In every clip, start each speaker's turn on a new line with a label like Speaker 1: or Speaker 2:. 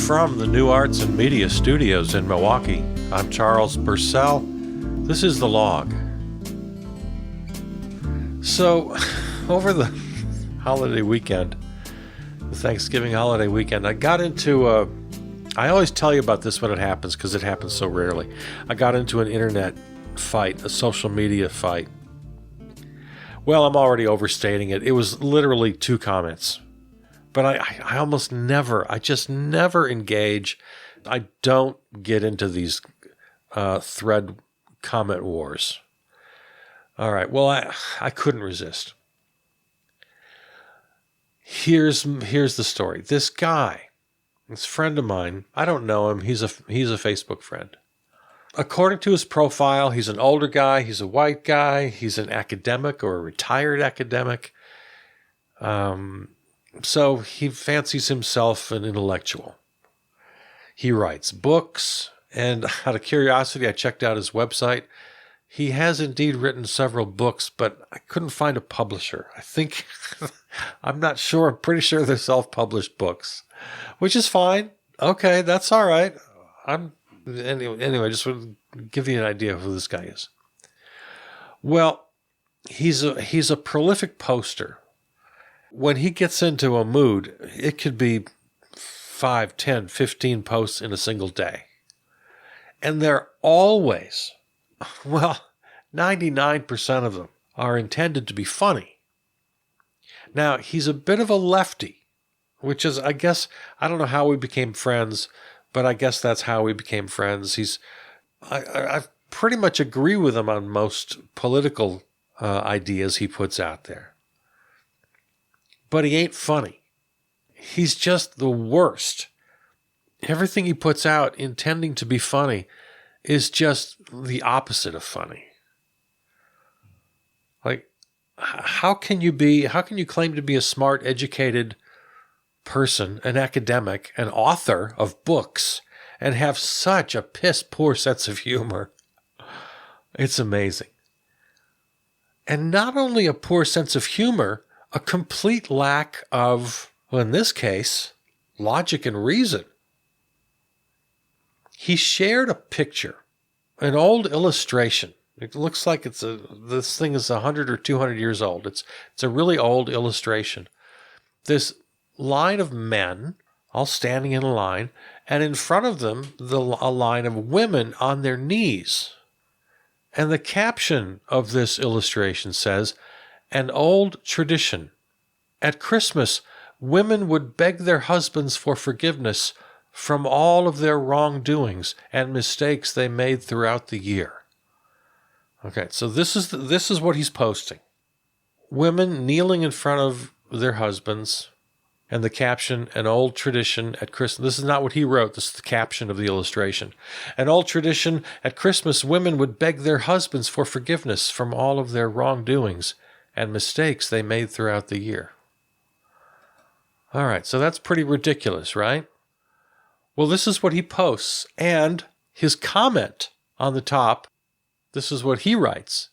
Speaker 1: From the New Arts and Media Studios in Milwaukee, I'm Charles Purcell. This is The Log. So, over the holiday weekend, the Thanksgiving holiday weekend, I got into I always tell you about this when it happens because it happens so rarely. I got into an internet fight, a social media fight. Well, I'm already overstating it. It was literally 2 comments. But I almost never, I just never engage. I don't get into these thread comment wars. All right, well, I couldn't resist. Here's the story. This guy, this friend of mine, I don't know him. He's a Facebook friend. According to his profile, he's an older guy. He's a white guy. He's an academic or a retired academic. So he fancies himself an intellectual. He writes books, and out of curiosity, I checked out his website. He has indeed written several books, but I couldn't find a publisher. I think, I'm not sure, I'm pretty sure they're self-published books, which is fine. Okay, that's all right. Anyway, just want to give you an idea of who this guy is. Well, he's a prolific poster. When he gets into a mood, it could be 5, 10, 15 posts in a single day. And they're always, 99% of them are intended to be funny. Now, he's a bit of a lefty, which is, I guess, I don't know how we became friends, but I guess that's how we became friends. I pretty much agree with him on most political ideas he puts out there. But he ain't funny. He's just the worst. Everything he puts out intending to be funny is just the opposite of funny. Like, how can you claim to be a smart, educated person, an academic, an author of books, and have such a piss-poor sense of humor? It's amazing. And not only a poor sense of humor, a complete lack of, well, in this case, logic and reason. He shared a picture, an old illustration. It looks like this thing is 100 or 200 years old. It's a really old illustration. This line of men all standing in a line, and in front of them, a line of women on their knees. And the caption of this illustration says, "An old tradition. At Christmas, women would beg their husbands for forgiveness from all of their wrongdoings and mistakes they made throughout the year." Okay, so this is what he's posting. Women kneeling in front of their husbands, and the caption, "An old tradition at Christmas." This is not what he wrote. This is the caption of the illustration. "An old tradition at Christmas, women would beg their husbands for forgiveness from all of their wrongdoings and mistakes they made throughout the year." All right, so that's pretty ridiculous, right? Well, this is what he posts, and his comment on the top, this is what he writes.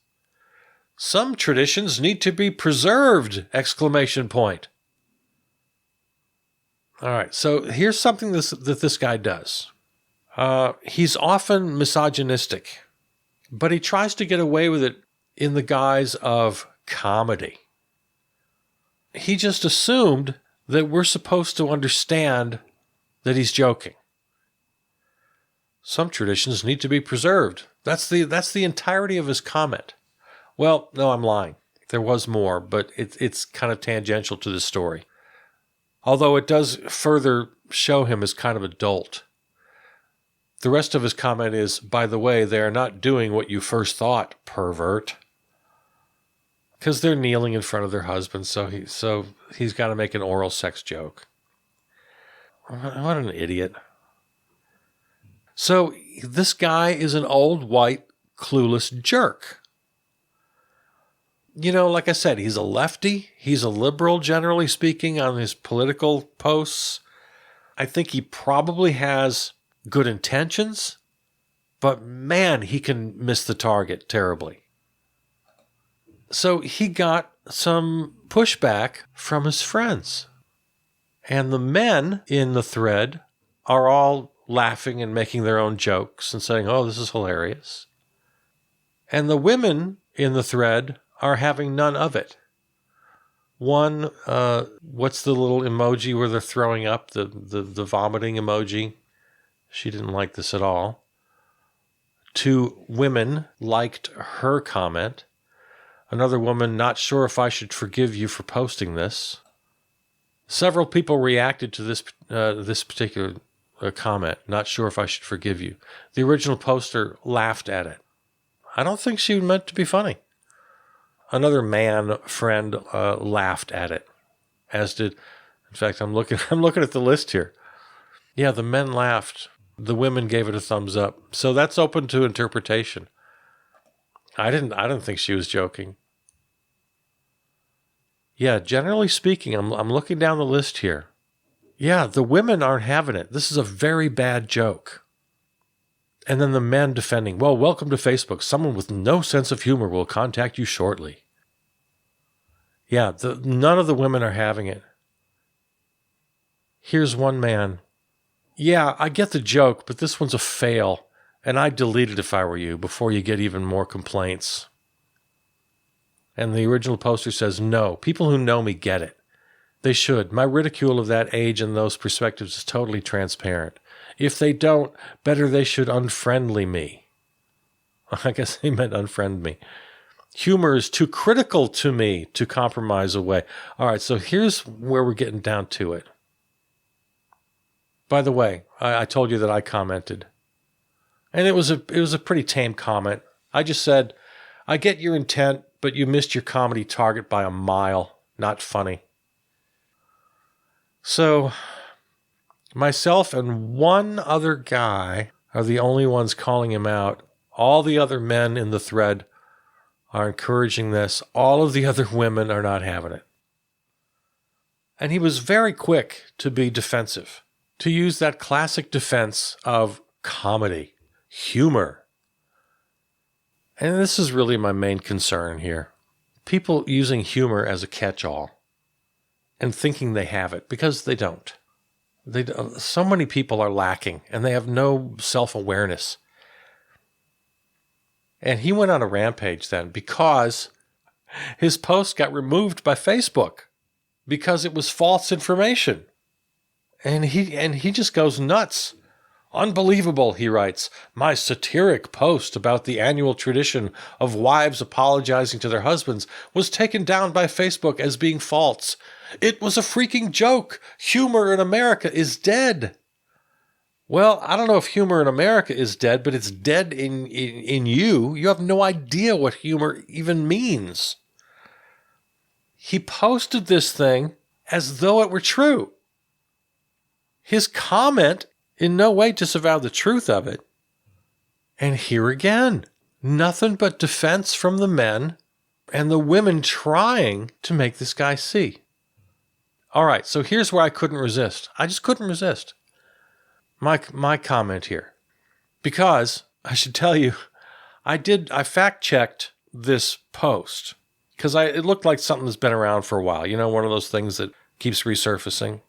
Speaker 1: "Some traditions need to be preserved!" Exclamation point. All right, so here's something that this guy does. He's often misogynistic, but he tries to get away with it in the guise of comedy. He just assumed that we're supposed to understand that he's joking. Some traditions need to be preserved. That's the entirety of his comment. Well, no, I'm lying. There was more, but it's kind of tangential to the story. Although it does further show him as kind of a dolt. The rest of his comment is, "By the way, they are not doing what you first thought, pervert." Because they're kneeling in front of their husbands, so he's got to make an oral sex joke. What an idiot. So this guy is an old, white, clueless jerk. You know, like I said, he's a lefty. He's a liberal, generally speaking, on his political posts. I think he probably has good intentions, but man, he can miss the target terribly. So he got some pushback from his friends. And the men in the thread are all laughing and making their own jokes and saying, oh, this is hilarious. And the women in the thread are having none of it. One, what's the little emoji where they're throwing up, the vomiting emoji? She didn't like this at all. 2 women liked her comment. Another woman, not sure if I should forgive you for posting this. Several people reacted to this particular comment, not sure if I should forgive you. The original poster laughed at it. I don't think she meant to be funny. Another man friend laughed at it, as did, in fact, I'm looking at the list here. Yeah, the men laughed. The women gave it a thumbs up. So that's open to interpretation. I didn't think she was joking. Yeah, generally speaking, I'm looking down the list here. Yeah, the women aren't having it. This is a very bad joke. And then the men defending, well, welcome to Facebook. Someone with no sense of humor will contact you shortly. Yeah, none of the women are having it. Here's one man. Yeah, I get the joke, but this one's a fail, and I'd delete it if I were you before you get even more complaints. And the original poster says, no, people who know me get it. They should. My ridicule of that age and those perspectives is totally transparent. If they don't, better they should unfriendly me. I guess he meant unfriend me. Humor is too critical to me to compromise away. All right, so here's where we're getting down to it. By the way, I told you that I commented. And it was a pretty tame comment. I just said, I get your intent, but you missed your comedy target by a mile. Not funny. So, myself and one other guy are the only ones calling him out. All the other men in the thread are encouraging this. All of the other women are not having it. And he was very quick to be defensive, to use that classic defense of comedy, humor. And this is really my main concern here. People using humor as a catch-all and thinking they have it, because they don't. So many people are lacking, and they have no self-awareness. And he went on a rampage then because his post got removed by Facebook because it was false information. And he just goes nuts. Unbelievable, he writes. My satiric post about the annual tradition of wives apologizing to their husbands was taken down by Facebook as being false. It was a freaking joke. Humor in America is dead. Well, I don't know if humor in America is dead, but it's dead in you. You have no idea what humor even means. He posted this thing as though it were true. His comment in no way disavowed the truth of it. And here again, nothing but defense from the men and the women trying to make this guy see. All right, so here's where I couldn't resist. I just couldn't resist. My comment here. Because, I should tell you, I fact-checked this post. Because it looked like something that's been around for a while. You know, one of those things that keeps resurfacing.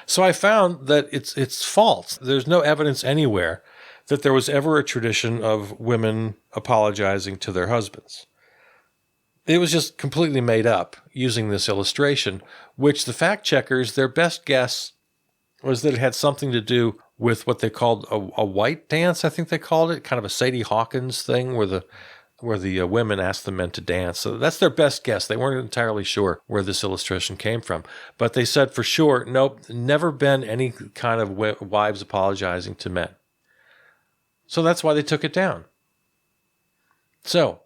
Speaker 1: So I found that it's false. There's no evidence anywhere that there was ever a tradition of women apologizing to their husbands. It was just completely made up using this illustration, which the fact checkers, their best guess was that it had something to do with what they called a white dance, I think they called it, kind of a Sadie Hawkins thing where the women asked the men to dance. So that's their best guess. They weren't entirely sure where this illustration came from. But they said for sure, nope, never been any kind of wives apologizing to men. So that's why they took it down. So,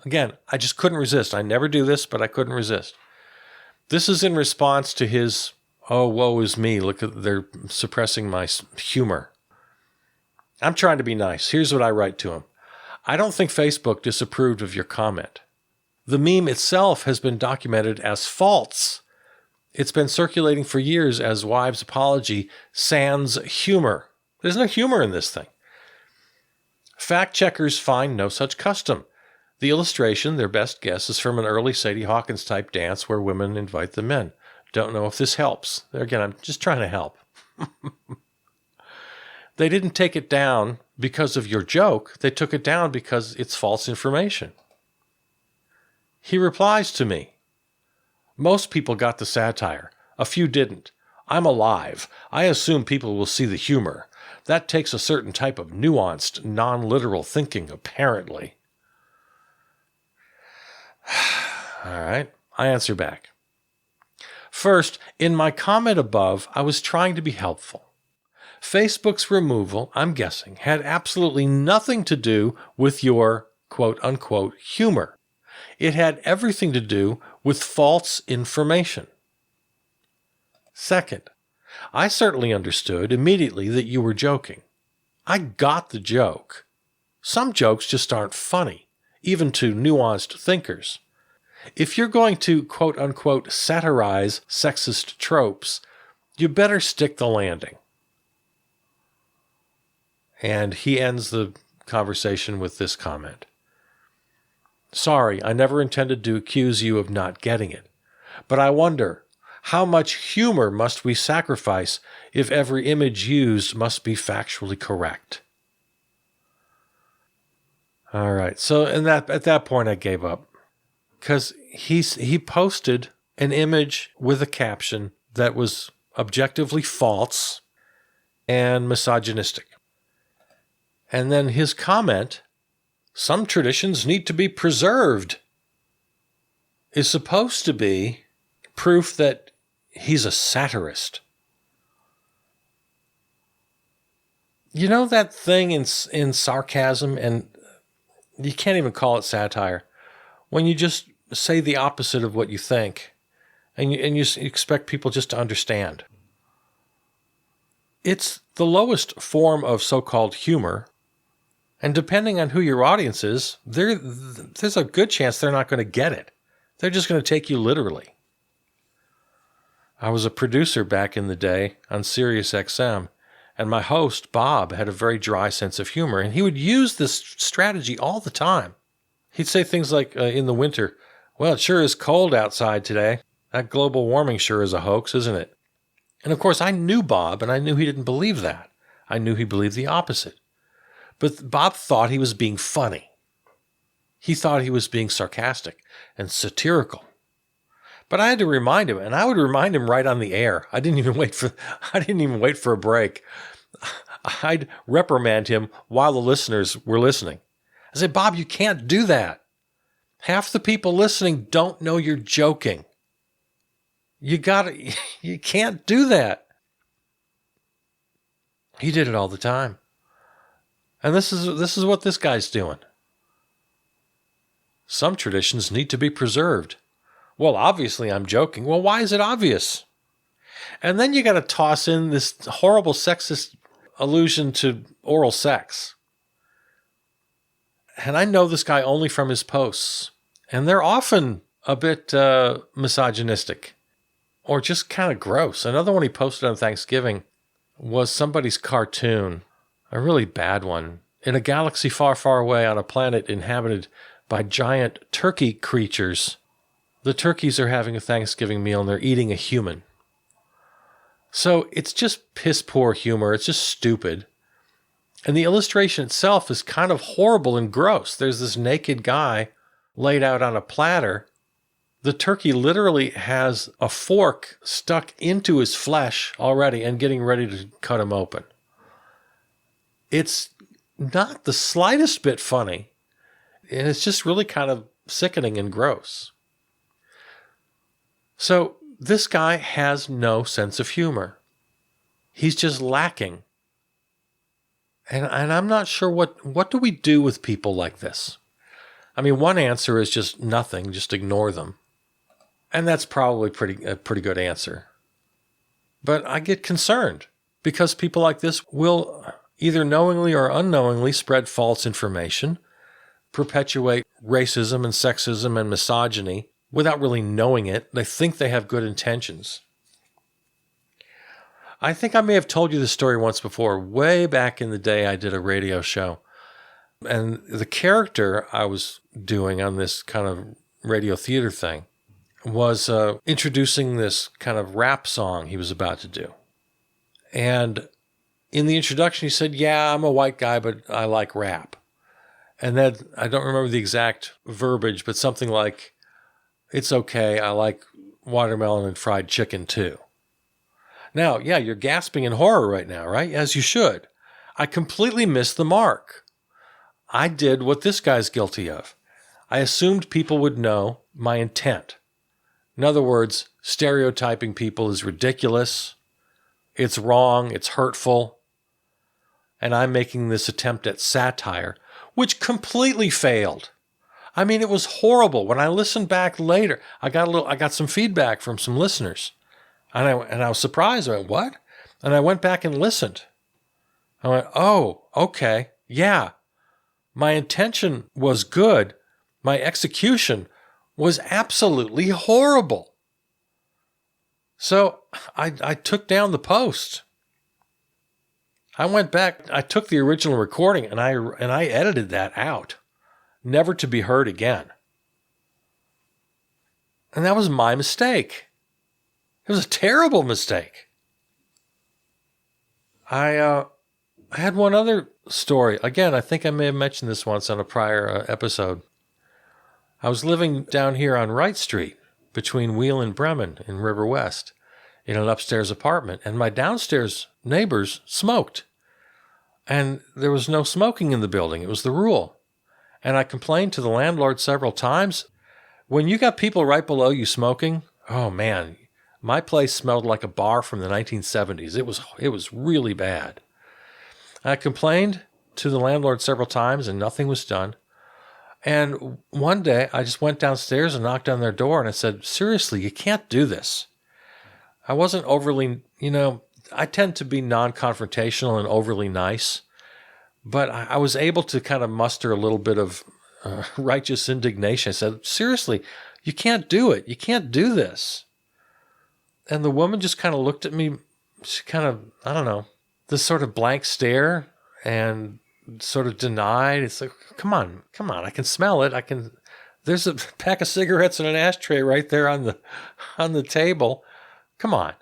Speaker 1: again, I just couldn't resist. I never do this, but I couldn't resist. This is in response to his, oh, woe is me. Look, they're suppressing my humor. I'm trying to be nice. Here's what I write to him. I don't think Facebook disapproved of your comment. The meme itself has been documented as false. It's been circulating for years as wives' apology sans humor. There's no humor in this thing. Fact checkers find no such custom. The illustration, their best guess, is from an early Sadie Hawkins type dance where women invite the men. Don't know if this helps. Again, I'm just trying to help. They didn't take it down because of your joke. They took it down because it's false information. He replies to me, most people got the satire. A few didn't. I'm alive. I assume people will see the humor. That takes a certain type of nuanced, non-literal thinking, apparently. All right, I answer back. First, in my comment above, I was trying to be helpful. Facebook's removal, I'm guessing, had absolutely nothing to do with your quote-unquote humor. It had everything to do with false information. Second, I certainly understood immediately that you were joking. I got the joke. Some jokes just aren't funny, even to nuanced thinkers. If you're going to quote-unquote satirize sexist tropes, you better stick the landing. And he ends the conversation with this comment. Sorry, I never intended to accuse you of not getting it. But I wonder, how much humor must we sacrifice if every image used must be factually correct? All right, so at that point I gave up. Because he posted an image with a caption that was objectively false and misogynistic. And then his comment, some traditions need to be preserved, is supposed to be proof that he's a satirist. You know that thing in sarcasm, and you can't even call it satire, when you just say the opposite of what you think, and you expect people just to understand. It's the lowest form of so-called humor, and depending on who your audience is, there's a good chance they're not going to get it. They're just going to take you literally. I was a producer back in the day on Sirius XM, and my host, Bob, had a very dry sense of humor, and he would use this strategy all the time. He'd say things like, in the winter, well, it sure is cold outside today. That global warming sure is a hoax, isn't it? And of course, I knew Bob, and I knew he didn't believe that. I knew he believed the opposite. But Bob thought he was being funny. He thought he was being sarcastic and satirical. But I had to remind him, and I would remind him right on the air. I didn't even wait for a break. I'd reprimand him while the listeners were listening. I said, Bob, you can't do that. Half the people listening don't know you're joking. You can't do that. He did it all the time. And this is what this guy's doing. Some traditions need to be preserved. Well, obviously I'm joking. Well, why is it obvious? And then you got to toss in this horrible sexist allusion to oral sex. And I know this guy only from his posts. And they're often a bit misogynistic or just kind of gross. Another one he posted on Thanksgiving was somebody's cartoon, a really bad one, in a galaxy far, far away on a planet inhabited by giant turkey creatures. The turkeys are having a Thanksgiving meal and they're eating a human. So it's just piss poor humor. It's just stupid. And the illustration itself is kind of horrible and gross. There's this naked guy laid out on a platter. The turkey literally has a fork stuck into his flesh already and getting ready to cut him open. It's not the slightest bit funny. And it's just really kind of sickening and gross. So this guy has no sense of humor. He's just lacking. And I'm not sure what do we do with people like this? I mean, one answer is just nothing, just ignore them. And that's probably a pretty good answer. But I get concerned because people like this will either knowingly or unknowingly spread false information, perpetuate racism and sexism and misogyny without really knowing it. They think they have good intentions. I think I may have told you this story once before. Way back in the day, I did a radio show And the character I was doing on this kind of radio theater thing was introducing this kind of rap song he was about to do. And in the introduction, he said, yeah, I'm a white guy, but I like rap. And then I don't remember the exact verbiage, but something like, it's okay, I like watermelon and fried chicken too. Now, yeah, you're gasping in horror right now, right? As you should. I completely missed the mark. I did what this guy's guilty of. I assumed people would know my intent. In other words, stereotyping people is ridiculous. It's wrong. It's hurtful. And I'm making this attempt at satire, which completely failed. I mean, it was horrible. When I listened back later, I got some feedback from some listeners. And I was surprised. I went, what? And I went back and listened. I went, oh, okay. Yeah. My intention was good. My execution was absolutely horrible. So I took down the post. I went back, I took the original recording and I edited that out, never to be heard again. And that was my mistake. It was a terrible mistake. I had one other story. Again, I think I may have mentioned this once on a prior episode. I was living down here on Wright Street between Wheel and Bremen in River West in an upstairs apartment, and my downstairs neighbors smoked. And there was no smoking in the building. It was the rule. And I complained to the landlord several times. When you got people right below you smoking, oh man, my place smelled like a bar from the 1970s. It was really bad. I complained to the landlord several times and nothing was done. And one day I just went downstairs and knocked on their door and I said, seriously, you can't do this. I wasn't overly, I tend to be non-confrontational and overly nice, but I was able to kind of muster a little bit of righteous indignation. I said, seriously, you can't do it. You can't do this. And the woman just kind of looked at me, she kind of, I don't know, this sort of blank stare and sort of denied. It's like, come on, I can smell it. There's a pack of cigarettes and an ashtray right there on the table. Come on.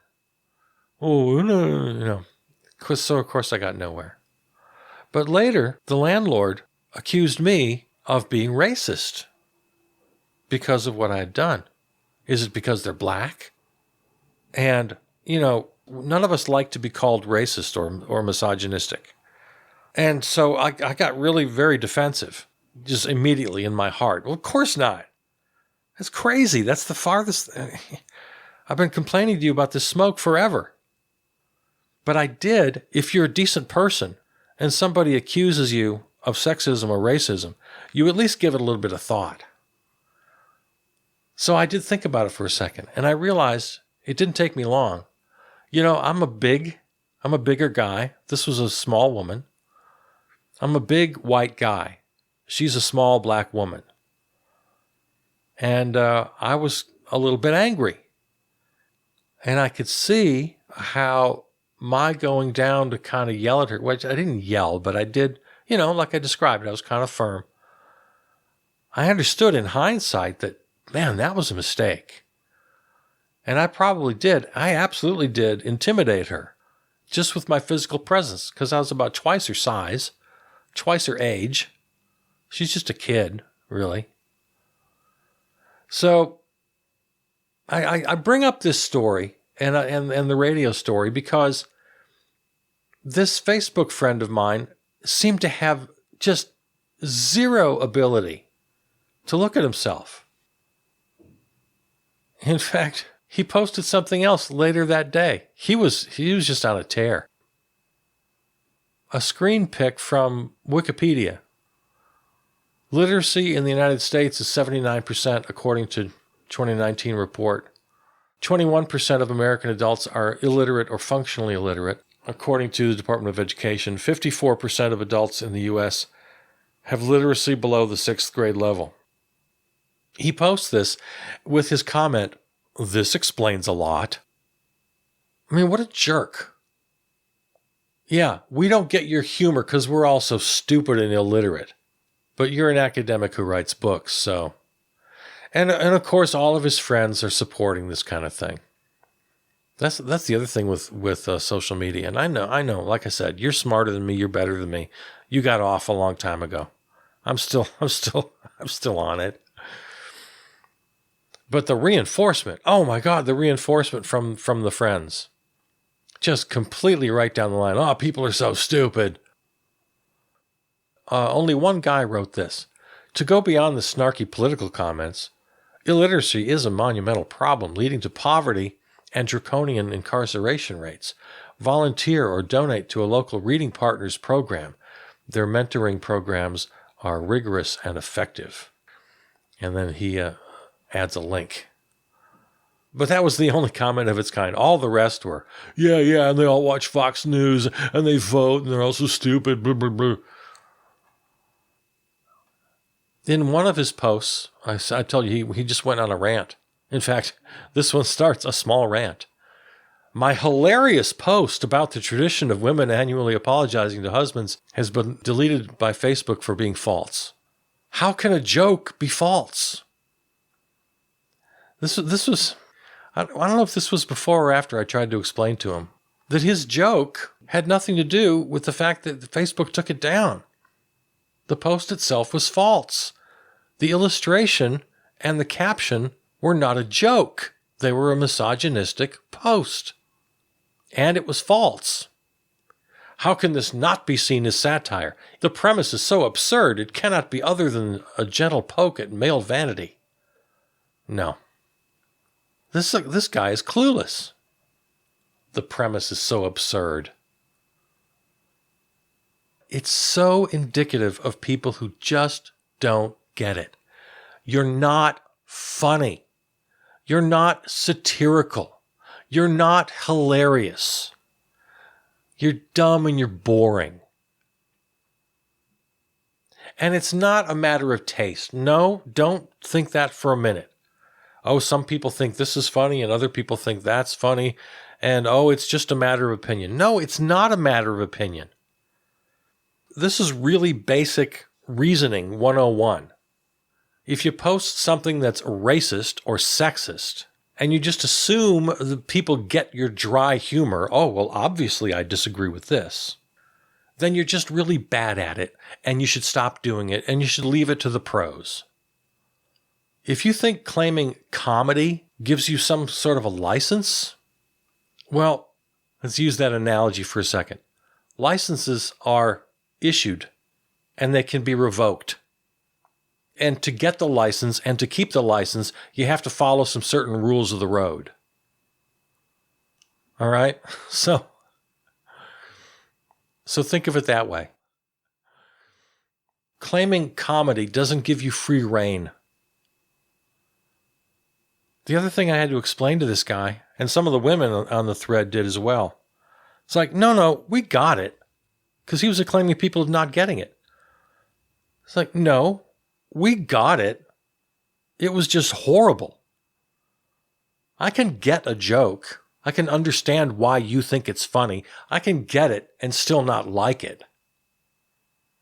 Speaker 1: Oh, no. So of course I got nowhere. But later, the landlord accused me of being racist because of what I had done. Is it because they're black? And, none of us like to be called racist or misogynistic. And so I got really very defensive, just immediately in my heart. Well, of course not. That's crazy. That's the farthest. I've been complaining to you about this smoke forever. But I did, if you're a decent person and somebody accuses you of sexism or racism, you at least give it a little bit of thought. So I did think about it for a second, and I realized it didn't take me long. I'm a bigger guy. This was a small woman. I'm a big white guy. She's a small black woman. And I was a little bit angry. And I could see how my going down to kind of yell at her, which I didn't yell, but I did, like I described, I was kind of firm. I understood in hindsight that, man, that was a mistake. And I absolutely did intimidate her, just with my physical presence, because I was about twice her size, twice her age. She's just a kid, really. So I bring up this story and the radio story because this Facebook friend of mine seemed to have just zero ability to look at himself. In fact, he posted something else later that day. He was just on a tear. A screen pic from Wikipedia. Literacy in the United States is 79% according to 2019 report. 21% of American adults are illiterate or functionally illiterate, according to the Department of Education. 54% of adults in the U.S. have literacy below the 6th grade level. He posts this with his comment, "This explains a lot." I mean, what a jerk. Yeah, we don't get your humor because we're all so stupid and illiterate. But you're an academic who writes books, so. And of course, all of his friends are supporting this kind of thing. That's the other thing with social media. And I know, like I said, you're smarter than me. You're better than me. You got off a long time ago. I'm still on it. But the reinforcement, oh my God, the reinforcement from the friends. Just completely right down the line. Oh, people are so stupid. Only one guy wrote this. To go beyond the snarky political comments, illiteracy is a monumental problem leading to poverty and draconian incarceration rates. Volunteer or donate to a local reading partners program. Their mentoring programs are rigorous and effective. And then he adds a link. But that was the only comment of its kind. All the rest were, yeah, and they all watch Fox News, and they vote, and they're also stupid, blah, blah, blah. In one of his posts, I told you, he just went on a rant. In fact, this one starts a small rant. My hilarious post about the tradition of women annually apologizing to husbands has been deleted by Facebook for being false. How can a joke be false? This was, I don't know if this was before or after I tried to explain to him that his joke had nothing to do with the fact that Facebook took it down. The post itself was false. The illustration and the caption were not a joke. They were a misogynistic post. And it was false. How can this not be seen as satire? The premise is so absurd it cannot be other than a gentle poke at male vanity. No. This guy is clueless. The premise is so absurd. It's so indicative of people who just don't get it. You're not funny. You're not satirical. You're not hilarious. You're dumb and you're boring. And it's not a matter of taste. No, don't think that for a minute. Oh, some people think this is funny and other people think that's funny. And oh, it's just a matter of opinion. No, it's not a matter of opinion. This is really basic reasoning 101. If you post something that's racist or sexist, and you just assume that people get your dry humor, oh, well, obviously I disagree with this, then you're just really bad at it, and you should stop doing it, and you should leave it to the pros. If you think claiming comedy gives you some sort of a license, well, let's use that analogy for a second. Licenses are issued, and they can be revoked. And to get the license and to keep the license, you have to follow some certain rules of the road. All right? So think of it that way. Claiming comedy doesn't give you free rein. The other thing I had to explain to this guy, and some of the women on the thread did as well, it's like, no, we got it. Because he was claiming people not getting it. It's like, no. We got it. It was just horrible. I can get a joke. I can understand why you think it's funny. I can get it and still not like it.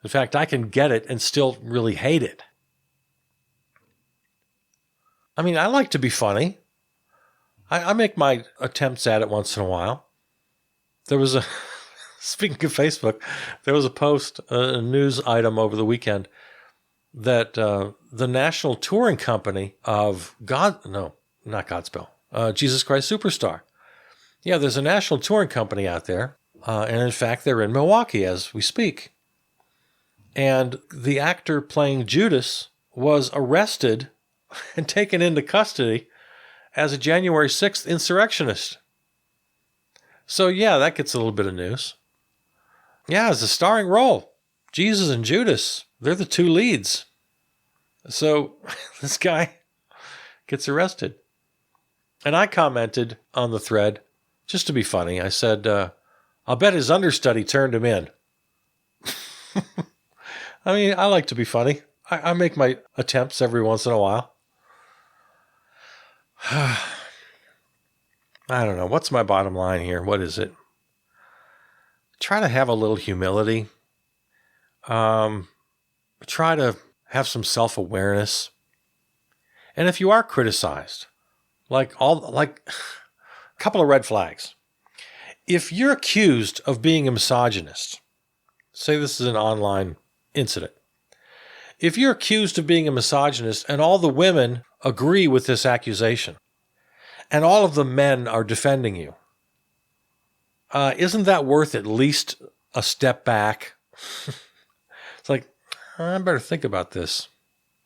Speaker 1: In fact, I can get it and still really hate it. I mean, I like to be funny. I make my attempts at it once in a while. There was speaking of Facebook, there was a post, a news item over the weekend that the national touring company of Jesus Christ Superstar. Yeah, there's a national touring company out there, and in fact, they're in Milwaukee as we speak. And the actor playing Judas was arrested and taken into custody as a January 6th insurrectionist. So yeah, that gets a little bit of news. Yeah, it's a starring role. Jesus and Judas, they're the two leads. So this guy gets arrested. And I commented on the thread, just to be funny. I said, I'll bet his understudy turned him in. I mean, I like to be funny. I make my attempts every once in a while. I don't know. What's my bottom line here? What is it? Try to have a little humility. Try to have some self-awareness. And if you are criticized, like a couple of red flags. If you're accused of being a misogynist, say this is an online incident. If you're accused of being a misogynist and all the women agree with this accusation and all of the men are defending you, isn't that worth at least a step back? It's like, I better think about this.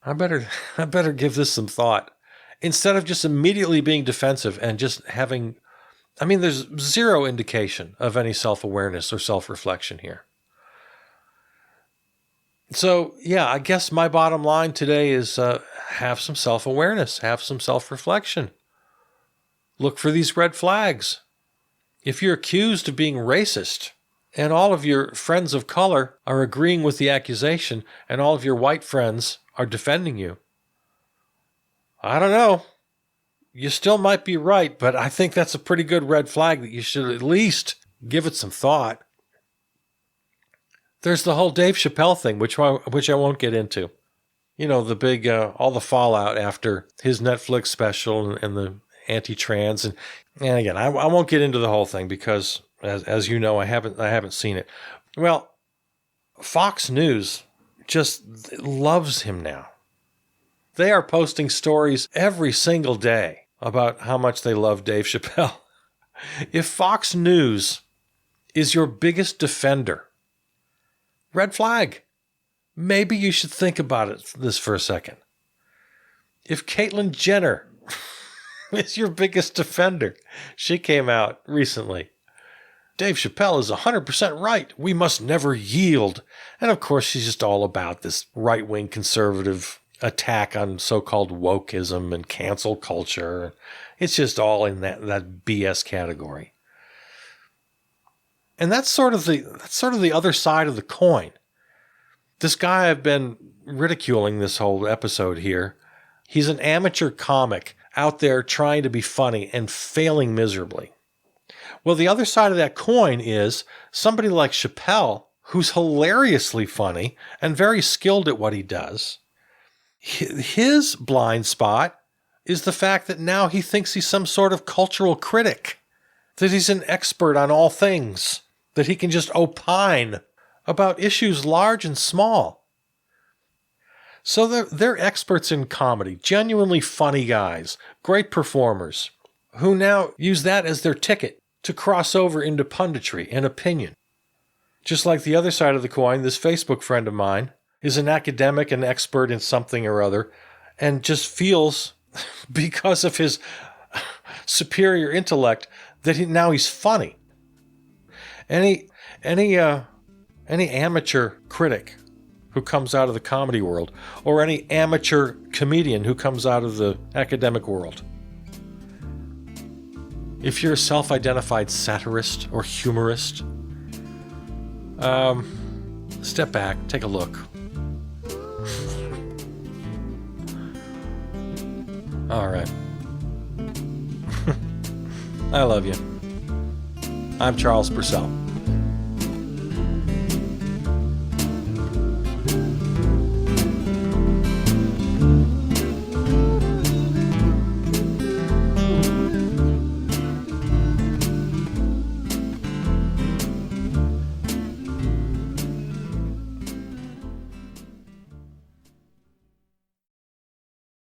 Speaker 1: I better give this some thought. Instead of just immediately being defensive and just having, there's zero indication of any self-awareness or self-reflection here. So, yeah, I guess my bottom line today is have some self-awareness, have some self-reflection. Look for these red flags. If you're accused of being racist and all of your friends of color are agreeing with the accusation and all of your white friends are defending you, I don't know. You still might be right, but I think that's a pretty good red flag that you should at least give it some thought. There's the whole Dave Chappelle thing, which I won't get into. You know, the big, all the fallout after his Netflix special and the anti-trans. And again, I won't get into the whole thing because, as you know, I haven't seen it. Well, Fox News just loves him now. They are posting stories every single day about how much they love Dave Chappelle. If Fox News is your biggest defender, red flag. Maybe you should think about this for a second. If Caitlyn Jenner is your biggest defender, she came out recently. Dave Chappelle is 100% right. We must never yield. And of course, she's just all about this right-wing conservative attack on so-called wokeism and cancel culture. It's just all in that BS category. And that's sort of the other side of the coin. This guy I've been ridiculing this whole episode here, he's an amateur comic out there trying to be funny and failing miserably. Well, the other side of that coin is somebody like Chappelle, who's hilariously funny and very skilled at what he does. His blind spot is the fact that now he thinks he's some sort of cultural critic, that he's an expert on all things, that he can just opine about issues large and small. So they're experts in comedy, genuinely funny guys, great performers, who now use that as their ticket to cross over into punditry and opinion. Just like the other side of the coin, this Facebook friend of mine is an academic and expert in something or other, and just feels, because of his superior intellect, that now he's funny. Any amateur critic who comes out of the comedy world, or any amateur comedian who comes out of the academic world, if you're a self-identified satirist or humorist, step back, take a look. All right. I love you. I'm Charles Purcell.